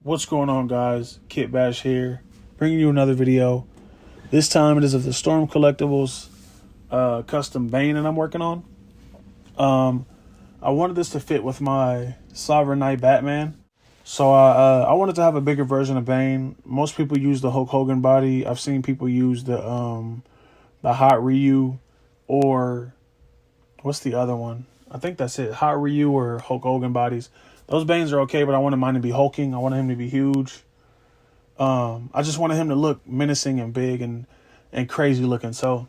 What's going on, guys? Kit Bash here, bringing you another video. This time it is of the Storm Collectibles custom Bane that I'm working on. I wanted this to fit with my Sovereign Knight Batman, so I wanted to have a bigger version of Bane. Most people use the Hulk Hogan body. I've seen people use the Hot Ryu, or what's the other one? I think that's it. Hot Ryu or Hulk Hogan bodies. Those Banes are okay, but I wanted mine to be hulking. I wanted him to be huge. I just wanted him to look menacing and big and crazy looking. So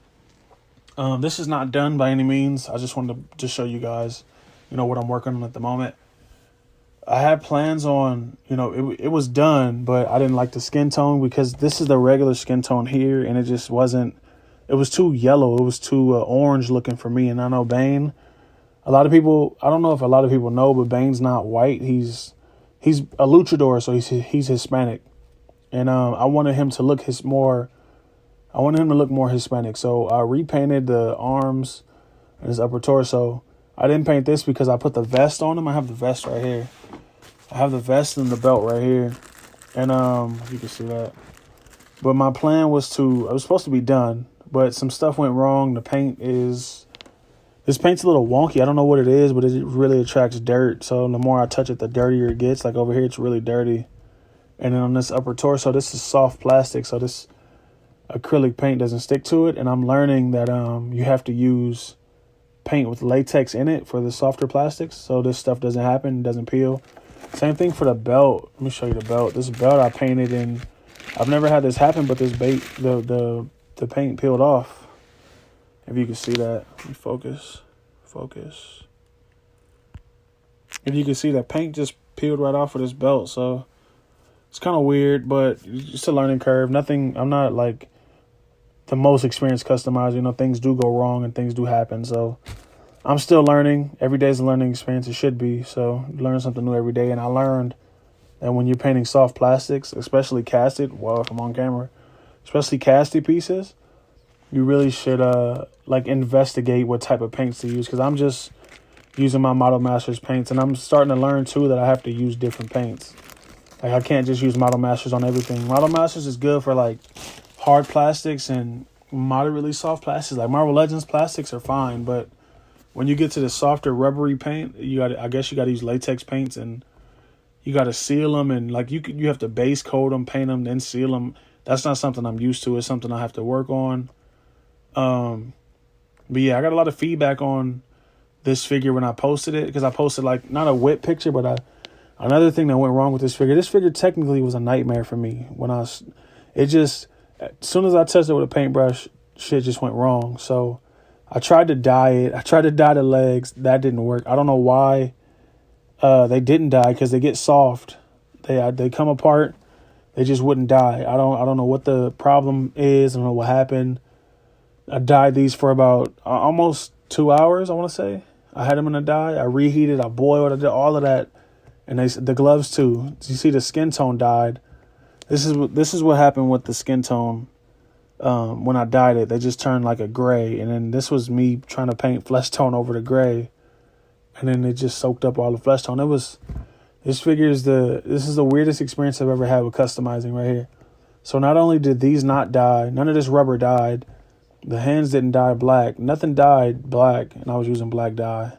this is not done by any means. I just wanted to just show you guys, what I'm working on at the moment. I had plans on, it was done, but I didn't like the skin tone because this is the regular skin tone here, and it just wasn't. It was too yellow. It was too orange looking for me, and I know Bane. A lot of people, I don't know if a lot of people know, but Bane's not white. He's a luchador, so he's Hispanic, and I wanted him to look more Hispanic. So I repainted the arms and his upper torso. I didn't paint this because I put the vest on him. I have the vest right here. I have the vest and the belt right here, and you can see that. But my plan was it was supposed to be done, but some stuff went wrong. This paint's a little wonky. I don't know what it is, but it really attracts dirt. So the more I touch it, the dirtier it gets. Like over here, it's really dirty. And then on this upper torso, this is soft plastic. So this acrylic paint doesn't stick to it. And I'm learning that you have to use paint with latex in it for the softer plastics. So this stuff doesn't happen, doesn't peel. Same thing for the belt. Let me show you the belt. This belt I painted in. I've never had this happen, but this the paint peeled off. If you can see that, let me focus. If you can see that paint just peeled right off of this belt, so it's kind of weird, but it's a learning curve. I'm not like the most experienced customizer. Things do go wrong and things do happen, so I'm still learning. Every day is a learning experience. It should be. So you learn something new every day, and I learned that when you're painting soft plastics, especially casted, if I'm on camera, especially casted pieces, you really should investigate what type of paints to use, because I'm just using my Model Masters paints, and I'm starting to learn too that I have to use different paints. Like I can't just use Model Masters on everything. Model Masters is good for like hard plastics and moderately soft plastics. Like Marvel Legends plastics are fine, but when you get to the softer rubbery paint, I guess you got to use latex paints, and you got to seal them, and like you have to base coat them, paint them, then seal them. That's not something I'm used to. It's something I have to work on. But yeah, I got a lot of feedback on this figure when I posted it, because I posted like not a whip picture, but another thing that went wrong with this figure. This figure technically was a nightmare for me as soon as I touched it with a paintbrush, shit just went wrong. So I tried to dye it. I tried to dye the legs. That didn't work. I don't know why they didn't dye, because they get soft. They come apart. They just wouldn't dye. I don't know what the problem is. I don't know what happened. I dyed these for about almost 2 hours, I want to say. I had them in a dye. I reheated. I boiled. I did all of that. And the gloves too. You see the skin tone dyed. This is what happened with the skin tone when I dyed it. They just turned like a gray. And then this was me trying to paint flesh tone over the gray. And then it just soaked up all the flesh tone. This is the weirdest experience I've ever had with customizing right here. So not only did these not dye, none of this rubber dyed. The hands didn't dye black. Nothing dyed black, and I was using black dye.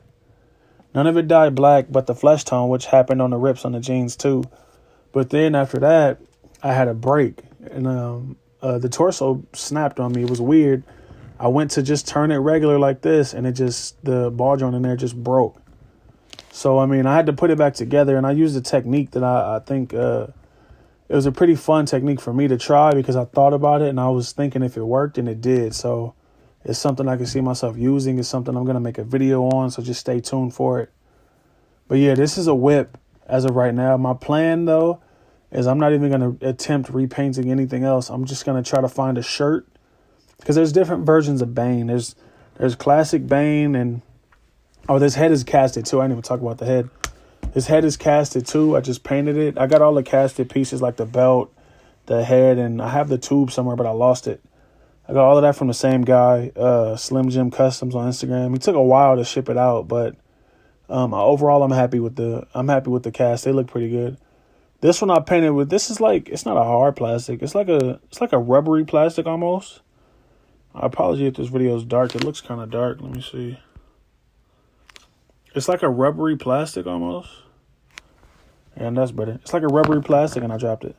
None of it dyed black but the flesh tone, which happened on the rips on the jeans too. But then after that, I had a break, and the torso snapped on me. It was weird. I went to just turn it regular like this, and the ball joint in there just broke. So, I had to put it back together, and I used a technique that I think it was a pretty fun technique for me to try, because I thought about it and I was thinking if it worked, and it did. So it's something I can see myself using. It's something I'm going to make a video on, so just stay tuned for it. But yeah, this is a whip as of right now. My plan, though, is I'm not even going to attempt repainting anything else. I'm just going to try to find a shirt, because there's different versions of Bane. There's classic Bane, and this head is casted too. I didn't even talk about the head. His head is casted too. I just painted it. I got all the casted pieces like the belt, the head, and I have the tube somewhere, but I lost it. I got all of that from the same guy, Slim Jim Customs on Instagram. It took a while to ship it out, but overall I'm happy with the cast. They look pretty good. This one I painted with, this is like, it's not a hard plastic. It's like a rubbery plastic almost. I apologize if this video is dark. It looks kind of dark. Let me see. It's like a rubbery plastic almost. And that's better. It's like a rubbery plastic, and I dropped it.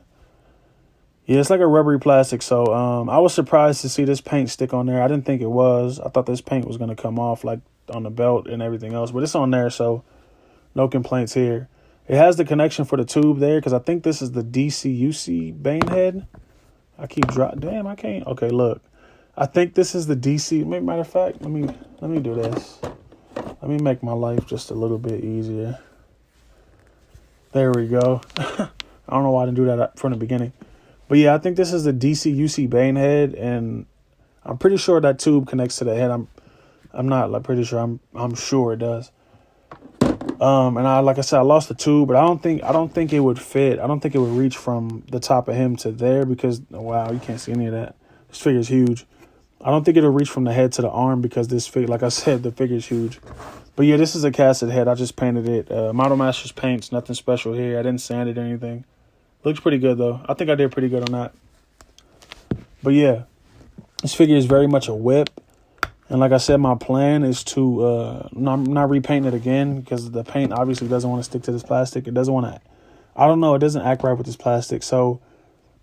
Yeah, it's like a rubbery plastic. So I was surprised to see this paint stick on there. I didn't think it was. I thought this paint was going to come off like on the belt and everything else. But it's on there, so no complaints here. It has the connection for the tube there because I think this is the DC Bane head. I keep dropping. Damn, I can't. Okay, look. I think this is the DC. Matter of fact, let me do this. Let me make my life just a little bit easier. There we go. I don't know why I didn't do that from the beginning. But yeah, I think this is the DC Bane head, and I'm pretty sure that tube connects to the head. I'm not like pretty sure. I'm sure it does. And like I said, I lost the tube, but I don't think it would fit. I don't think it would reach from the top of him to there because wow, you can't see any of that. This figure's huge. I don't think it'll reach from the head to the arm because this figure, like I said, the figure's huge. But yeah, this is a casted head. I just painted it. Model Masters paints, nothing special here. I didn't sand it or anything. Looks pretty good though. I think I did pretty good on that. But yeah, this figure is very much a whip. And like I said, my plan is to not repaint it again because the paint obviously doesn't want to stick to this plastic. It doesn't want to, I don't know, it doesn't act right with this plastic. So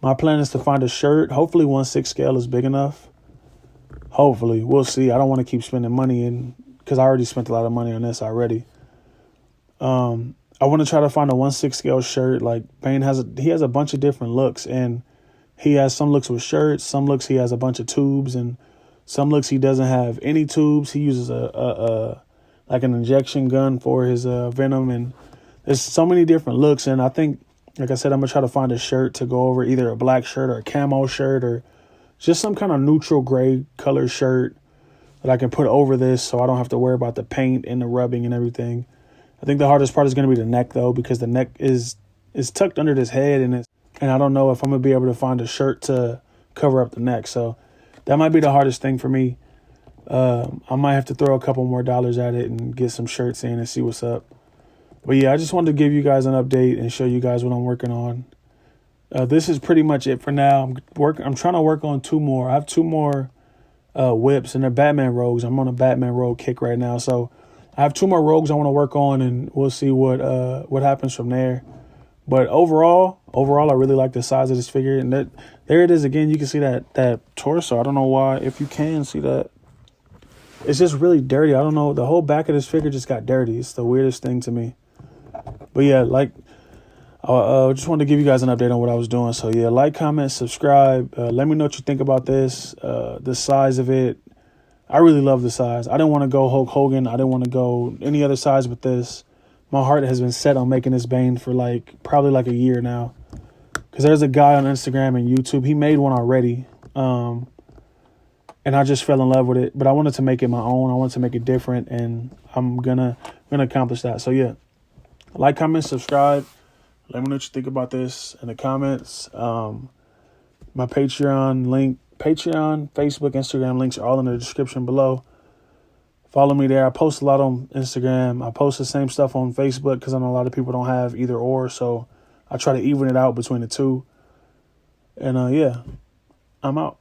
my plan is to find a shirt. Hopefully 1/6 scale is big enough. Hopefully. We'll see. I don't want to keep spending money because I already spent a lot of money on this already. I want to try to find a 1/6 scale shirt. Like Bane has a bunch of different looks, and he has some looks with shirts, some looks he has a bunch of tubes, and some looks he doesn't have any tubes. He uses like an injection gun for his venom, and there's so many different looks. And I think, like I said, I'm gonna try to find a shirt to go over, either a black shirt or a camo shirt or just some kind of neutral gray color shirt that I can put over this so I don't have to worry about the paint and the rubbing and everything. I think the hardest part is going to be the neck, though, because the neck is tucked under this head, and I don't know if I'm going to be able to find a shirt to cover up the neck. So that might be the hardest thing for me. I might have to throw a couple more dollars at it and get some shirts in and see what's up. But yeah, I just wanted to give you guys an update and show you guys what I'm working on. This is pretty much it for now. I'm trying to work on 2 more. I have 2 more whips, and they're Batman rogues. I'm on a Batman rogue kick right now, so I have 2 more rogues I want to work on, and we'll see what happens from there. But overall, I really like the size of this figure, and there it is again. You can see that torso. I don't know why. If you can see that, it's just really dirty. I don't know. The whole back of this figure just got dirty. It's the weirdest thing to me. But yeah, just wanted to give you guys an update on what I was doing. So yeah, like, comment, subscribe. Let me know what you think about this. The size of it. I really love the size. I didn't want to go Hulk Hogan. I didn't want to go any other size with this. My heart has been set on making this Bane for probably a year now. Because there's a guy on Instagram and YouTube. He made one already. And I just fell in love with it. But I wanted to make it my own. I wanted to make it different. And I'm gonna accomplish that. So yeah. Like, comment, subscribe. Let me know what you think about this in the comments. My Patreon link, Facebook, Instagram links are all in the description below. Follow me there. I post a lot on Instagram. I post the same stuff on Facebook because I know a lot of people don't have either or. So I try to even it out between the two. And yeah, I'm out.